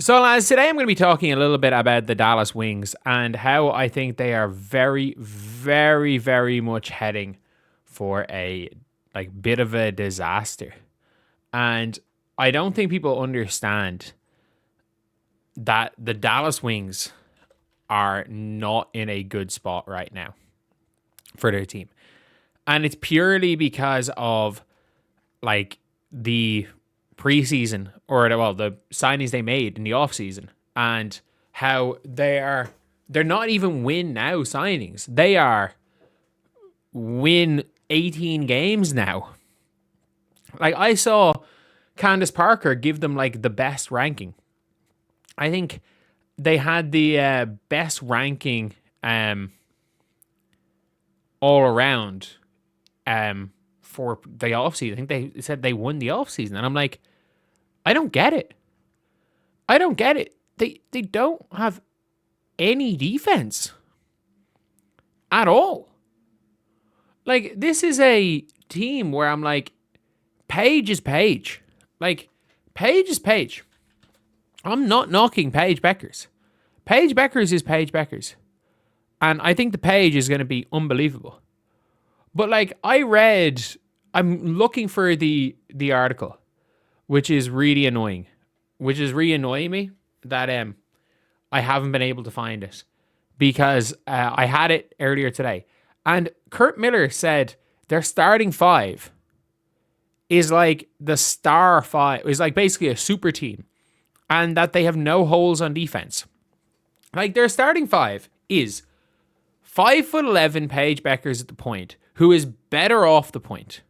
So, lads, today I'm going to be talking a little bit about the Dallas Wings and how I think they are very, very, very much heading for a bit of a disaster. And I don't think people understand that the Dallas Wings are not in a good spot right now for their team. And it's purely because of the preseason or the signings they made in the offseason and how they're not even win now signings. They are win 18 games now. I saw Candace Parker give them the best ranking. I think they had the best ranking all around for the offseason. I think they said they won the offseason. And I'm like, I don't get it. They don't have any defense at all. This is a team where I'm like, Paige is Paige. Paige is Paige. I'm not knocking Paige Bueckers. Paige Bueckers is Paige Bueckers. And I think the Paige is going to be unbelievable. But I'm looking for the article, which is really annoying. Which is really annoying me that I haven't been able to find it. Because I had it earlier today. And Kurt Miller said their starting five is the star five. Is basically a super team. And that they have no holes on defense. Their starting five is 5'11" Paige Bueckers at the point, who is better off the point.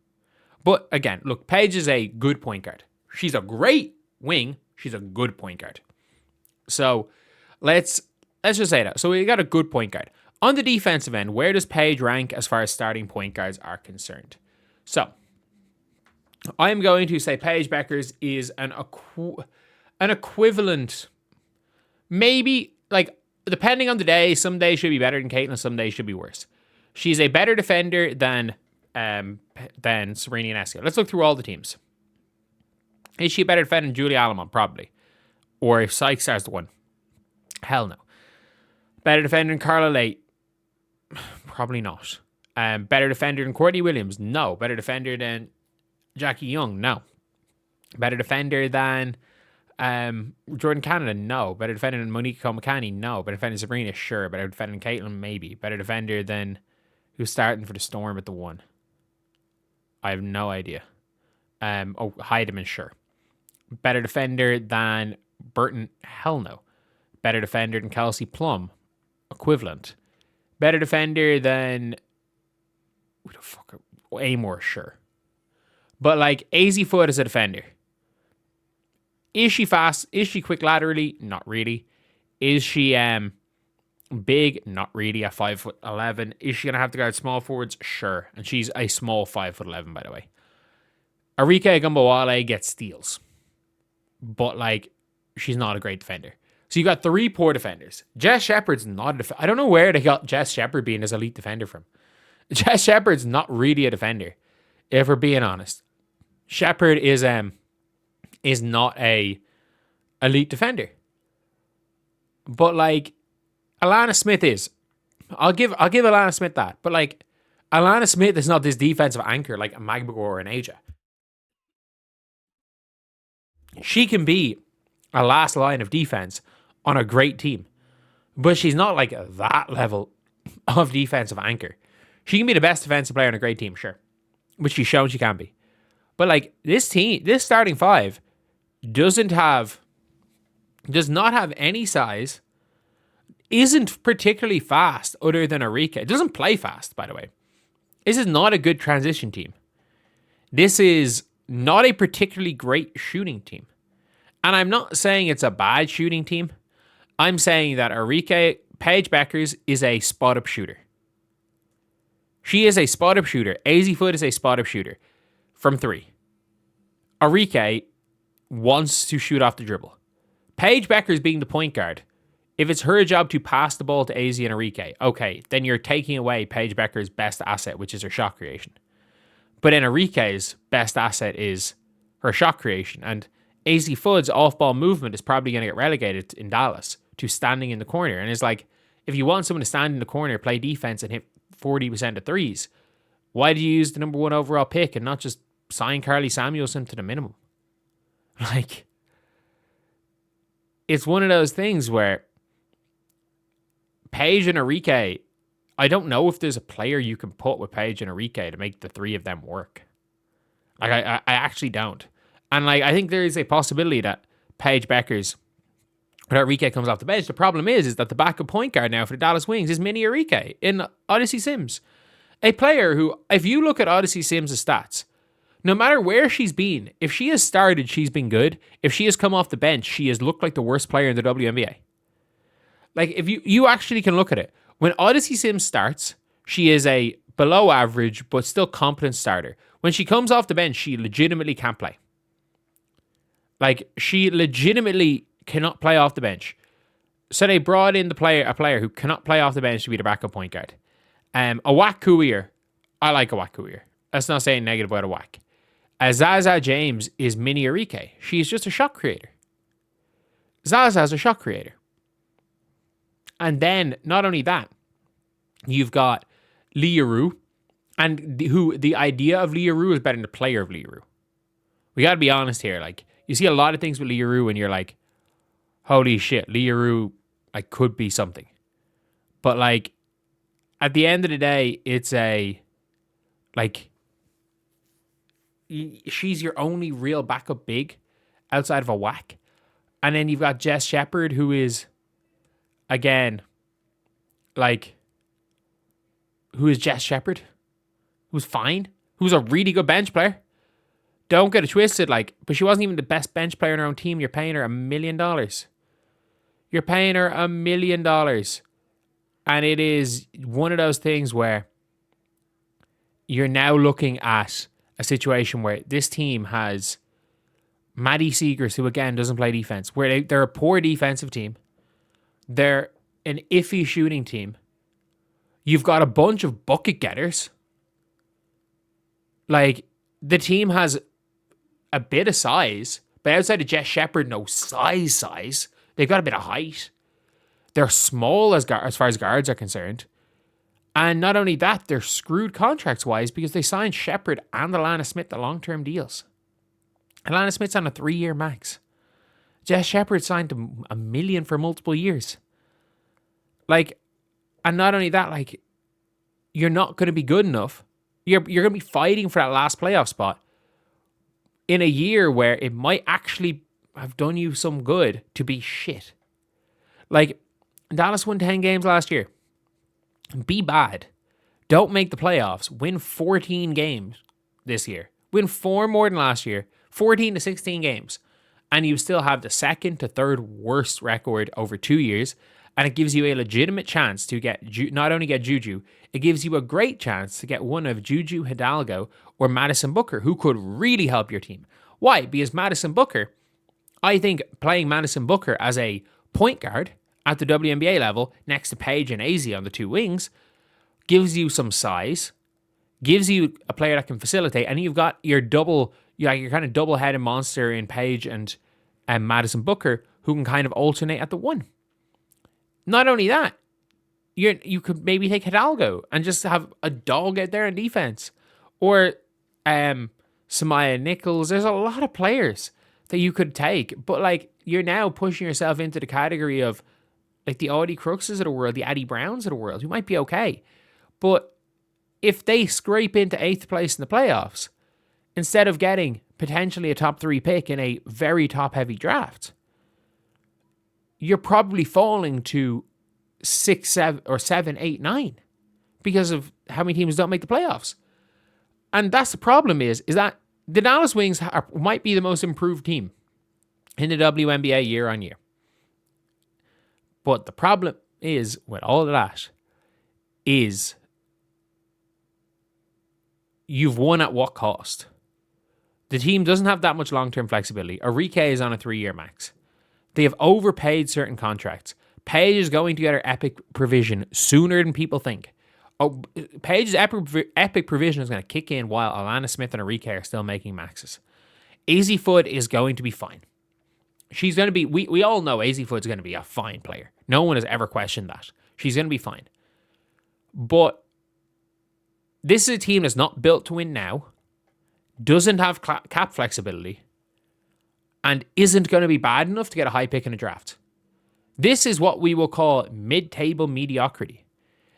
But again, look, Paige is a good point guard. She's a great wing. She's a good point guard. So let's just say that. So we got a good point guard. On the defensive end, where does Paige rank as far as starting point guards are concerned? So I'm going to say Paige Bueckers is an equivalent, maybe depending on the day. Some days should be better than Caitlin, some days should be worse. She's a better defender than Serena Ionescu. Let's look through all the teams. Is she a better defender than Julia Alamont? Probably. Or if Sykes is the one? Hell no. Better defender than Carla Late? Probably not. Better defender than Courtney Williams? No. Better defender than Jackie Young? No. Better defender than Jordan Canada? No. Better defender than Monique Komikani? No. Better defender than Sabrina? Sure. Better defender than Caitlin? Maybe. Better defender than who's starting for the Storm at the 1? I have no idea. Heidemann? Sure. Better defender than Burton? Hell no. Better defender than Kelsey Plum? Equivalent. Better defender than who the fuck? Amor? Sure. But AZ Foot as a defender. Is she fast? Is she quick laterally? Not really. Is she big? Not really. At 5'11". Is she gonna have to guard small forwards? Sure. And she's a small 5'11", by the way. Arike Gumbawale gets steals. But she's not a great defender. So you got 3 poor defenders. Jess Shepard's not a defender. I don't know where they got Jess Shepard being as elite defender from. Jess Shepard's not really a defender, if we're being honest. Shepard is not a elite defender. But Alana Smith is. I'll give Alana Smith that. But Alana Smith is not this defensive anchor like a Magbagor or an Aja. She can be a last line of defense on a great team. But she's not that level of defensive anchor. She can be the best defensive player on a great team, sure. Which she's shown she can be. But this team, this starting five does not have any size, isn't particularly fast other than Arike. It doesn't play fast, by the way. This is not a good transition team. This is not a particularly great shooting team. And I'm not saying it's a bad shooting team. I'm saying that Paige Bueckers is a spot-up shooter. She is a spot-up shooter. AZ Foot is a spot-up shooter from 3. Arike wants to shoot off the dribble. Paige Bueckers being the point guard, if it's her job to pass the ball to AZ and Arike, okay, then you're taking away Paige Bueckers' best asset, which is her shot creation. But then Arike's best asset is her shot creation. And AC Fudd's off-ball movement is probably going to get relegated in Dallas to standing in the corner. And it's like, if you want someone to stand in the corner, play defense, and hit 40% of threes, why do you use the number 1 overall pick and not just sign Carly Samuelson to the minimum? Like, it's one of those things where Paige and Enrique, I don't know if there's a player you can put with Paige and Enrique to make the three of them work. Like, I actually don't. And like, I think there is a possibility that Paige Bueckers or Enrique comes off the bench. The problem is that the backup point guard now for the Dallas Wings is Mini Enrique in Odyssey Sims. A player who, if you look at Odyssey Sims' stats, no matter where she's been, if she has started, she's been good. If she has come off the bench, she has looked like the worst player in the WNBA. Like, if you actually can look at it, when Odyssey Sims starts, she is a below average but still competent starter. When she comes off the bench, she legitimately can't play. Like, she legitimately cannot play off the bench. So they brought in a player who cannot play off the bench to be the backup point guard. Awak Kuier, I like Awak Kuier. That's not saying negative about Awak. Zaza James is Mini Enrique. She's just a shot creator. Zaza's a shot creator. And then, not only that, you've got Leah Rue, and the idea of Leah Rue is better than the player of Leah Rue. We got to be honest here. Like, you see a lot of things with Leah Rue and you're like, holy shit, Leah Rue, like, could be something. But like, at the end of the day, it's she's your only real backup big outside of a whack. And then you've got Jess Shepard, who is, again, like, who is Jess Shepard? Who's fine. Who's a really good bench player. Don't get it twisted, like, but she wasn't even the best bench player on her own team. You're paying her $1 million. You're paying her $1 million. And it is one of those things where you're now looking at a situation where this team has Maddie Seegers, who again doesn't play defense, where they're a poor defensive team. They're an iffy shooting team. You've got a bunch of bucket getters. Like, the team has a bit of size, but outside of Jess Shepard, no size. They've got a bit of height. They're small as far as guards are concerned. And not only that, they're screwed contracts-wise because they signed Shepard and Alana Smith to long-term deals. Alana Smith's on a 3-year max. Jess Shepard signed to $1 million for multiple years. Like, and not only that, like, you're not going to be good enough. You're going to be fighting for that last playoff spot in a year where it might actually have done you some good to be shit. Like, Dallas won 10 games last year. Be bad. Don't make the playoffs. Win 14 games this year. Win 4 more than last year. 14 to 16 games. And you still have the second to third worst record over 2 years. And it gives you a legitimate chance to not only get Juju, it gives you a great chance to get one of Juju Hidalgo or Madison Booker, who could really help your team. Why? Because Madison Booker, I think playing Madison Booker as a point guard at the WNBA level, next to Paige and AZ on the 2 wings, gives you some size, gives you a player that can facilitate, and you've got your kind of double-headed monster in Paige and Madison Booker, who can kind of alternate at the 1. Not only that, you could maybe take Hidalgo and just have a dog out there in defense. Or Samaya Nichols. There's a lot of players that you could take. But, like, you're now pushing yourself into the category of, like, the Audie Cruxes of the world, the Addie Browns of the world, who might be okay. But if they scrape into 8th place in the playoffs, instead of getting potentially a top 3 pick in a very top-heavy draft, you're probably falling to 6, 7, or 7, 8, 9 because of how many teams don't make the playoffs. And that's the problem is that the Dallas Wings might be the most improved team in the WNBA year on year. But the problem is, with all of that, is you've won at what cost? The team doesn't have that much long-term flexibility. Enrique is on a 3-year max. They have overpaid certain contracts. Paige is going to get her epic provision sooner than people think. Oh, Paige's epic provision is going to kick in while Alana Smith and Enrique are still making maxes. AZ Fudd is going to be fine. she's going to be, we all know Azzi Foot's going to be a fine player. No one has ever questioned that. She's going to be fine. But this is a team that's not built to win now, doesn't have cap flexibility, and isn't going to be bad enough to get a high pick in a draft. This is what we will call mid-table mediocrity.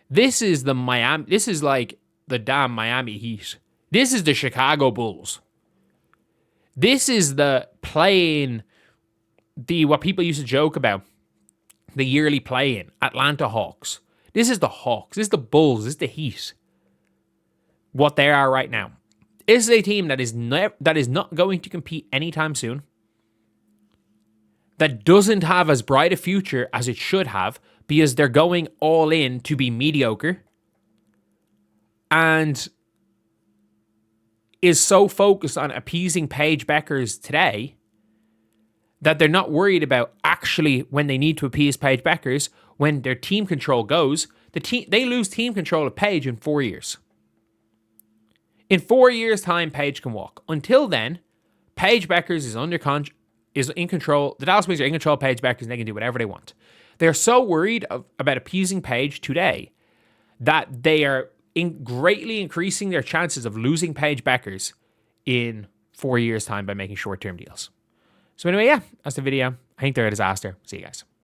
This is the Miami. This is like the damn Miami Heat. This is the Chicago Bulls. This is the play-in, what people used to joke about, the yearly play-in, Atlanta Hawks. This is the Hawks. This is the Bulls. This is the Heat. What they are right now. This is a team that is not going to compete anytime soon. That doesn't have as bright a future as it should have because they're going all in to be mediocre. And is so focused on appeasing Paige Bueckers today that they're not worried about actually when they need to appease Paige Bueckers, when their team control goes, they lose team control of Paige in 4 years. In 4 years' time, Paige can walk. Until then, Paige Bueckers is in control. The Dallas Wings are in control of Paige Bueckers and they can do whatever they want. They're so worried about appeasing Paige today that they are greatly increasing their chances of losing Paige Bueckers in 4 years' time by making short-term deals. So anyway, yeah, that's the video. I think they're a disaster. See you guys.